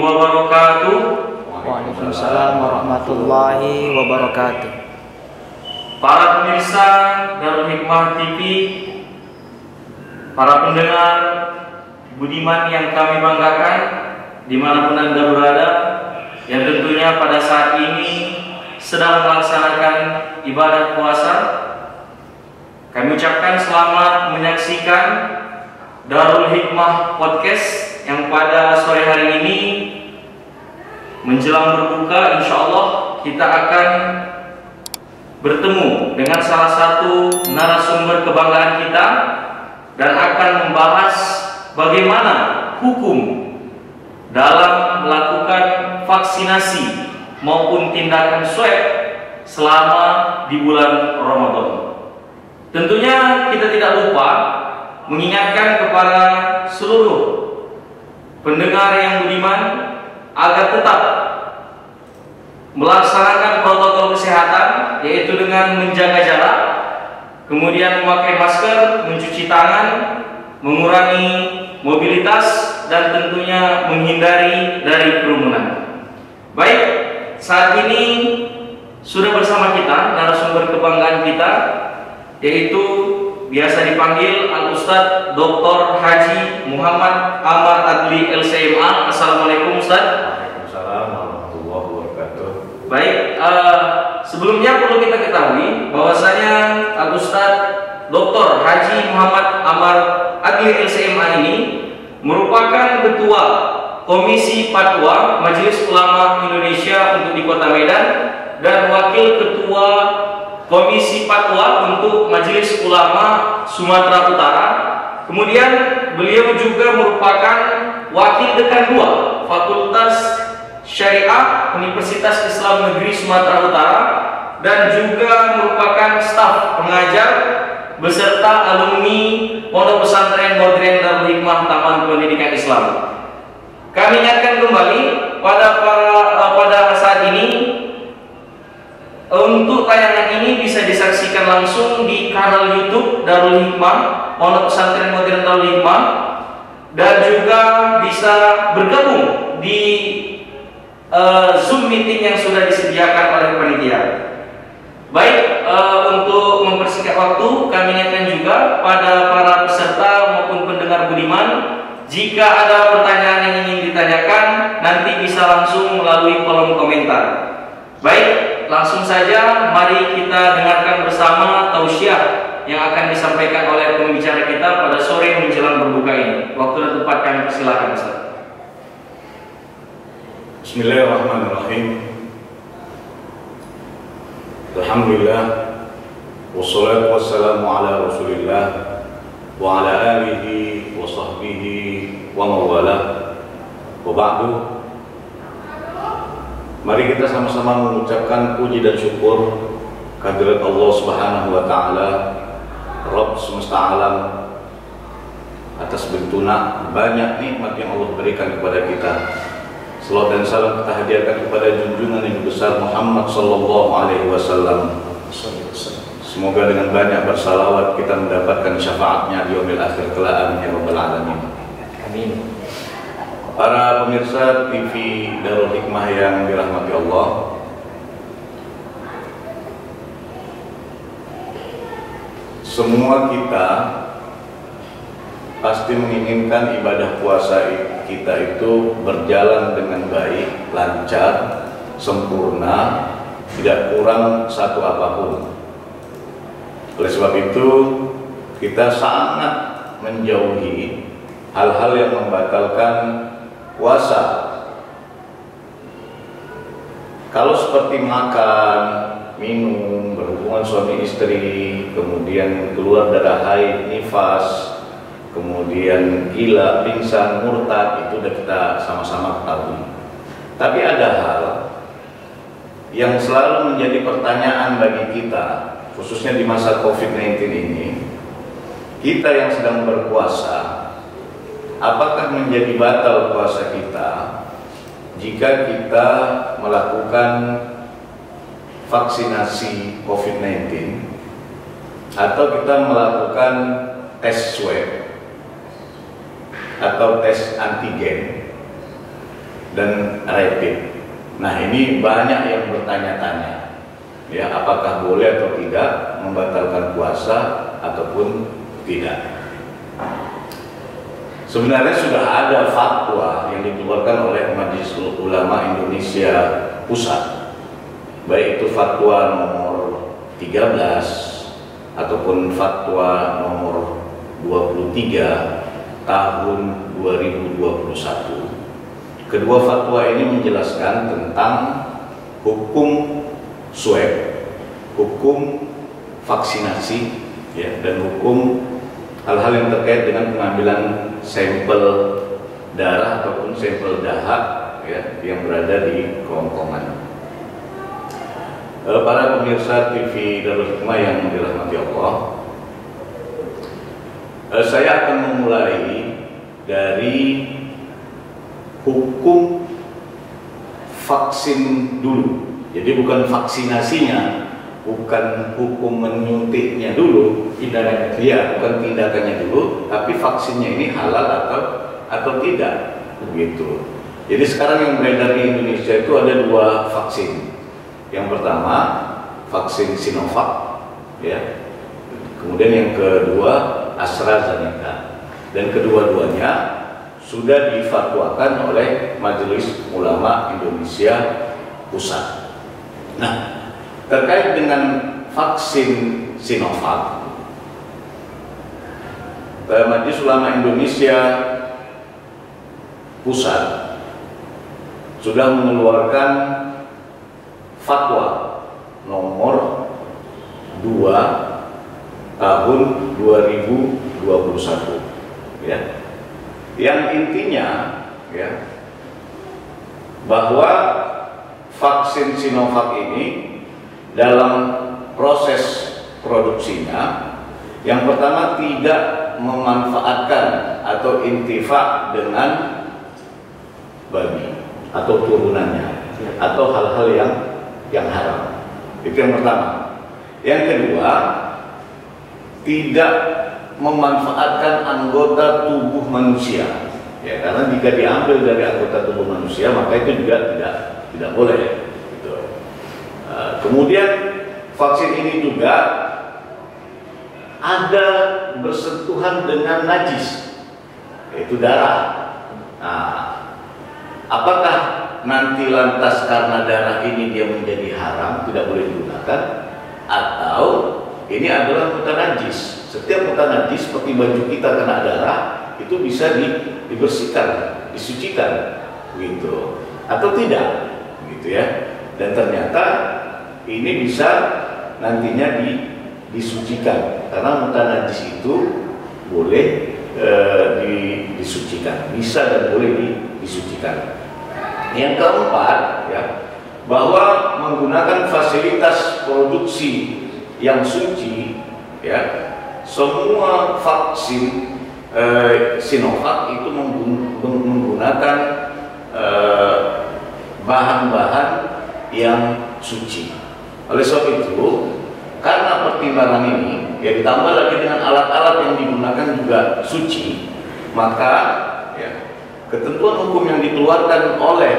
wabarakatuh. Waalaikumsalam warahmatullahi wabarakatuh. Para pemirsa Darul Hikmah TV, para pendengar budiman yang kami banggakan dimanapun Anda berada, yang tentunya pada saat ini sedang melaksanakan ibadah puasa, kami ucapkan selamat menyaksikan Darul Hikmah Podcast yang pada sore hari ini menjelang berbuka, insya Allah kita akan bertemu dengan salah satu narasumber kebanggaan kita dan akan membahas bagaimana hukum dalam melakukan vaksinasi maupun tindakan swab selama di bulan Ramadan. Tentunya kita tidak lupa mengingatkan kepada seluruh pendengar yang budiman agar tetap melaksanakan protokol kesehatan, yaitu dengan menjaga jarak, kemudian memakai masker, mencuci tangan, mengurangi mobilitas, dan tentunya menghindari dari kerumunan. Baik, saat ini sudah bersama kita narasumber kebanggaan kita, yaitu biasa dipanggil Al-Ustadz Dr. Haji Muhammad Amar Adli LCMA. Assalamualaikum Ustaz. Waalaikumsalam warahmatullahi wabarakatuh. Baik, sebelumnya perlu kita ketahui bahwasanya Al-Ustadz Dr. Haji Muhammad Amar Adli LCMA ini merupakan Ketua Komisi Fatwa Majelis Ulama Indonesia untuk di Kota Medan dan Wakil Ketua Komisi Fatwa untuk Majelis Ulama Sumatera Utara. Kemudian beliau juga merupakan Wakil Dekan 2 Fakultas Syariah Universitas Islam Negeri Sumatera Utara dan juga merupakan staf pengajar beserta alumni Pondok Pesantren Modern Darul Hikmah Taman Pendidikan Islam. Kami ingatkan kembali pada saat ini, untuk tayangan ini bisa disaksikan langsung di kanal YouTube Darul Hikmah, Pondok Pesantren Modern Darul Hikmah, dan juga bisa bergabung di Zoom meeting yang sudah disediakan oleh panitia. Baik, untuk mempersingkat waktu, kami ingatkan juga pada para peserta maupun pendengar budiman, jika ada pertanyaan yang ingin ditanyakan, nanti bisa langsung melalui kolom komentar. Baik, langsung saja mari kita dengarkan bersama tausiah yang akan disampaikan oleh pembicara kita pada sore menjelang berbuka ini. Waktu dan tempat kami persilakan, Ustaz. Bismillahirrahmanirrahim. Alhamdulillah, wassalatu wassalamu ala Rasulillah wa ala alihi wa sahbihi wa mawalah. Wa ba'du. Mari kita sama-sama mengucapkan puji dan syukur kehadirat Allah Subhanahu wa taala, Rabb semesta alam, atas begitu banyak nikmat yang Allah berikan kepada kita. Salawat dan salam kita hadiahkan kepada junjungan yang besar Muhammad sallallahu alaihi wasallam. Semoga dengan banyak bersalawat kita mendapatkan syafaatnya di yaumil akhir kelak, amin ya rabbal alamin. Amin. Para pemirsa TV Darul Hikmah yang dirahmati Allah, semua kita pasti menginginkan ibadah puasa kita itu berjalan dengan baik, lancar, sempurna, tidak kurang satu apapun. Oleh sebab itu, kita sangat menjauhi hal-hal yang membatalkan puasa. Kalau seperti makan, minum, berhubungan suami istri, kemudian keluar darah haid, nifas, kemudian gila, pingsan, murtad, itu sudah kita sama-sama ketahui. Tapi ada hal yang selalu menjadi pertanyaan bagi kita, khususnya di masa COVID-19 ini. Kita yang sedang berpuasa, apakah menjadi batal puasa kita jika kita melakukan vaksinasi COVID-19 atau kita melakukan tes swab atau tes antigen dan rapid. Nah, ini banyak yang bertanya-tanya, ya, apakah boleh atau tidak membatalkan puasa ataupun tidak. Sebenarnya sudah ada fatwa yang dikeluarkan oleh Majelis Ulama Indonesia Pusat, baik itu fatwa nomor 13 ataupun fatwa nomor 23 tahun 2021. Kedua fatwa ini menjelaskan tentang hukum swab, hukum vaksinasi, ya, dan hukum hal-hal yang terkait dengan pengambilan sampel darah ataupun sampel dahak, ya, yang berada di kerongkongan. Para pemirsa TV Darul Hikmah yang dirahmati Allah, saya akan memulai dari hukum vaksin dulu. Jadi bukan vaksinasinya, bukan hukum menyuntiknya dulu, ya, bukan tindakannya dulu, tapi vaksinnya ini halal atau tidak, begitu. Jadi sekarang yang beredar di Indonesia itu ada 2 vaksin. Yang pertama vaksin Sinovac, ya. Kemudian yang kedua AstraZeneca. Dan kedua-duanya sudah difatwakan oleh Majelis Ulama Indonesia Pusat. Nah, terkait dengan vaksin Sinovac, Majelis Ulama Indonesia Pusat sudah mengeluarkan fatwa nomor 2 tahun 2021, ya, yang intinya, ya, bahwa vaksin Sinovac ini dalam proses produksinya, yang pertama tidak memanfaatkan atau intifak dengan babi atau turunannya atau hal-hal yang haram. Itu yang pertama. Yang kedua, tidak memanfaatkan anggota tubuh manusia, ya, karena jika diambil dari anggota tubuh manusia maka itu juga tidak boleh, gitu. Kemudian vaksin ini juga ada bersentuhan dengan najis, yaitu darah. Nah, apakah nanti lantas karena darah ini dia menjadi haram, tidak boleh digunakan, atau ini adalah mutanajis? Setiap mutanajis seperti baju kita kena darah itu bisa dibersihkan, disucikan, gitu, atau tidak, gitu, ya. Dan ternyata ini bisa nantinya disucikan, karena mutanajis itu boleh disucikan, bisa dan boleh disucikan. Yang keempat, ya, bahwa menggunakan fasilitas produksi yang suci, ya, semua vaksin Sinovac itu menggunakan bahan-bahan yang suci. Oleh sebab itu, karena pertimbangan ini, ya, ditambah lagi dengan alat-alat yang digunakan juga suci, maka, ya, ketentuan hukum yang dikeluarkan oleh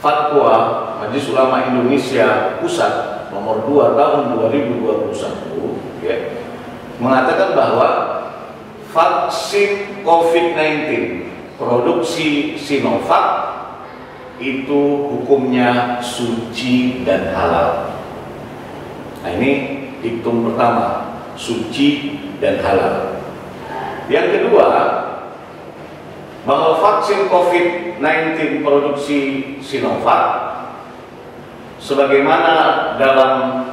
fatwa Majelis Ulama Indonesia Pusat nomor 2 tahun 2021, ya, mengatakan bahwa vaksin COVID-19 produksi Sinovac itu hukumnya suci dan halal. Nah, ini diktum pertama, suci dan halal. Yang kedua, bahwa vaksin COVID-19 produksi Sinovac sebagaimana dalam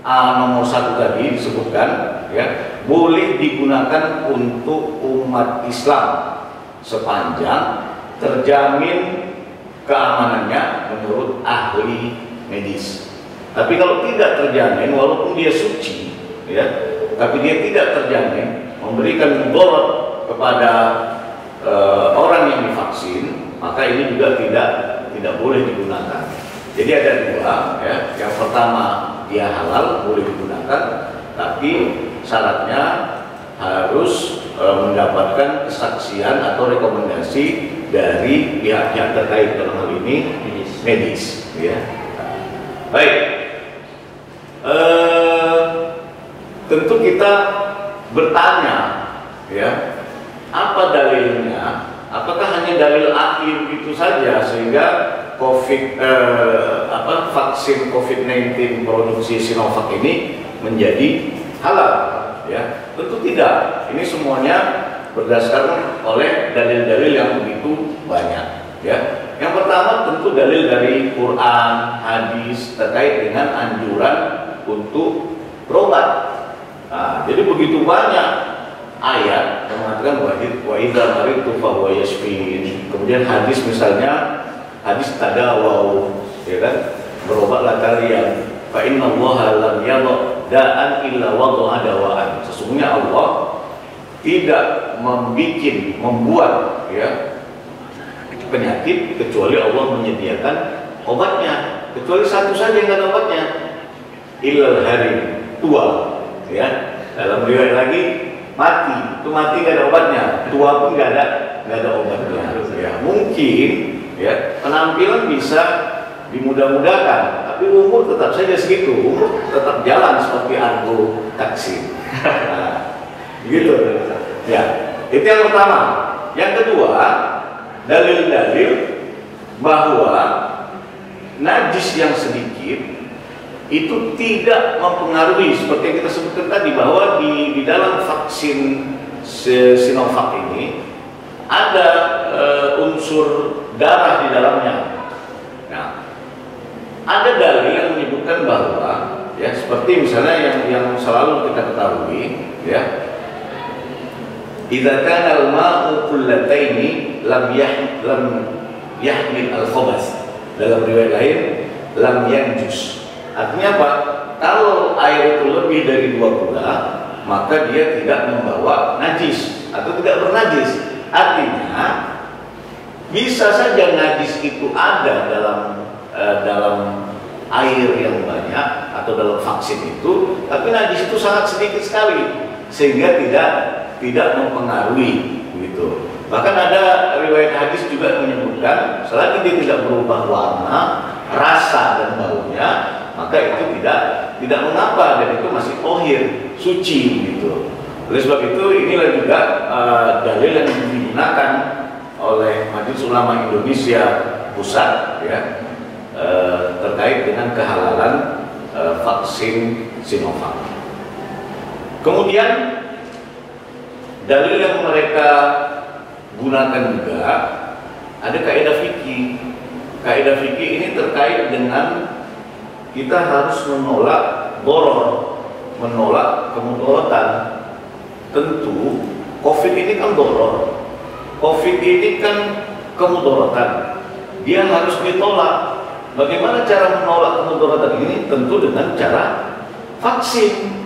nomor 1 tadi disebutkan, ya, boleh digunakan untuk umat Islam sepanjang terjamin keamanannya menurut ahli medis. Tapi kalau tidak terjamin, walaupun dia suci, ya, tapi dia tidak terjamin memberikan mudarat kepada orang yang divaksin, maka ini juga tidak boleh digunakan. Jadi ada 2, ya. Yang pertama, dia halal, boleh digunakan, tapi syaratnya harus mendapatkan kesaksian atau rekomendasi dari pihak-pihak terkait, dalam hal ini medis, ya. Baik, tentu kita bertanya, ya, apa dalilnya? Apakah hanya dalil akhir itu saja sehingga vaksin COVID-19 produksi Sinovac ini menjadi halal? Ya, tentu tidak. Ini semuanya berdasarkan oleh dalil-dalil yang begitu banyak. Ya, yang pertama tentu dalil dari Quran, hadis terkait dengan anjuran untuk berobat. Nah, jadi begitu banyak ayat yang mengatakan wa idza maritu fa huwa yashfin. Kemudian hadis misalnya hadis tadawau, ya kan? Berobatlah kalian. Fa inna Allaha lam yadha da'an illa wada'a dawa'an. Sesungguhnya Allah tidak membuat ya penyakit kecuali Allah menyediakan obatnya. Kecuali satu saja yang ada obatnya, illal harim, tua, ya. Dalam riwayat lagi mati, itu mati nggak ada obatnya, tua pun nggak ada obatnya. Ya, mungkin ya penampilan bisa dimudah-mudahkan, tapi umur tetap saja segitu, umur tetap jalan seperti argo taksi. Nah, gitu. Ya, itu yang pertama. Yang kedua, dalil-dalil bahwa najis yang sedikit itu tidak mempengaruhi, seperti yang kita sebutkan tadi, bahwa di dalam vaksin Sinovac ini ada unsur darah di dalamnya. Nah, ada dalil yang menyebutkan bahwa ya seperti misalnya yang selalu kita ketahui, ya, idza kana al-ma'u qullataini lam yahmil al-khabath. Dalam riwayat lain lam yanjus. Artinya apa? Kalau air itu lebih dari 2 kula, maka dia tidak membawa najis atau tidak bernajis. Artinya bisa saja najis itu ada dalam air yang banyak atau dalam vaksin itu, tapi najis itu sangat sedikit sekali sehingga tidak mempengaruhi, begitu. Bahkan ada riwayat hadis juga menyebutkan selagi dia tidak berubah warna, rasa dan baunya, maka itu tidak mengapa dan itu masih tohir, suci, gitu. Oleh sebab itu inilah juga dalil yang digunakan oleh Majelis Ulama Indonesia Pusat, ya, terkait dengan kehalalan vaksin Sinovac. Kemudian dalil yang mereka gunakan juga ada kaidah fikih. Kaidah fikih ini terkait dengan kita harus menolak doror, menolak kemudorotan. Tentu COVID ini kan doror, COVID ini kan kemudorotan, dia harus ditolak. Bagaimana cara menolak kemudorotan ini? Tentu dengan cara vaksin,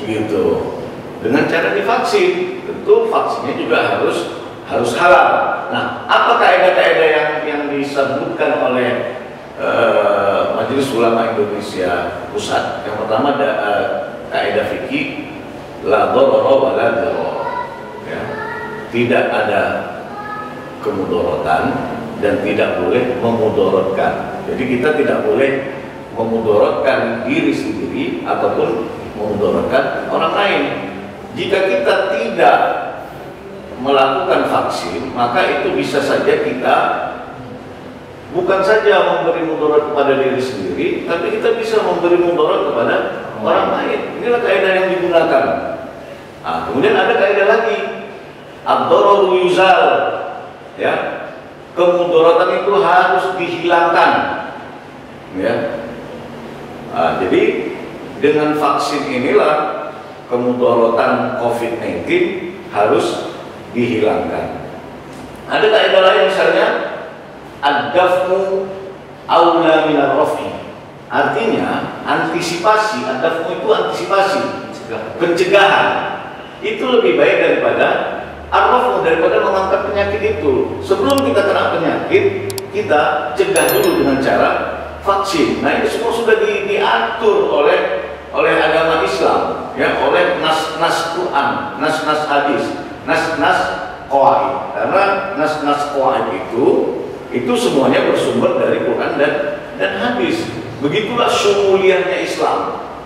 gitu. Dengan cara divaksin, tentu vaksinnya juga harus halal. Nah, apa kaidah-kaidah yang disebutkan oleh Majelis Ulama Indonesia Pusat? Yang pertama ada kaidah fikih la dharara wa la dharar. Ya. Tidak ada kemudorotan dan tidak boleh memudorotkan. Jadi kita tidak boleh memudorotkan diri sendiri ataupun memudorotkan orang lain. Jika kita tidak melakukan vaksin, maka itu bisa saja kita bukan saja memberi mudarat kepada diri sendiri, tapi kita bisa memberi mudarat kepada orang lain. Inilah kaidah yang digunakan. Nah, kemudian ada kaidah lagi, ad-dararu yuzal, ya, kemudaratan itu harus dihilangkan, ya. Nah, jadi dengan vaksin inilah kemudaratan COVID-19 harus dihilangkan. Ada kaidah lain misalnya ad-daf'u aula min ar-raf'i. Artinya antisipasi, ad-daf'u itu antisipasi, pencegahan. Itu lebih baik daripada ar-raf'u, daripada mengangkat penyakit itu. Sebelum kita kena penyakit, kita cegah dulu dengan cara vaksin. Nah, ini semua sudah diatur oleh agama Islam, ya, oleh nas-nas Quran, nas-nas hadis. nas-nas qawaid itu semuanya bersumber dari Quran dan hadis. Begitulah sumuliahnya Islam,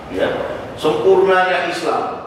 ya, sempurnanya Islam.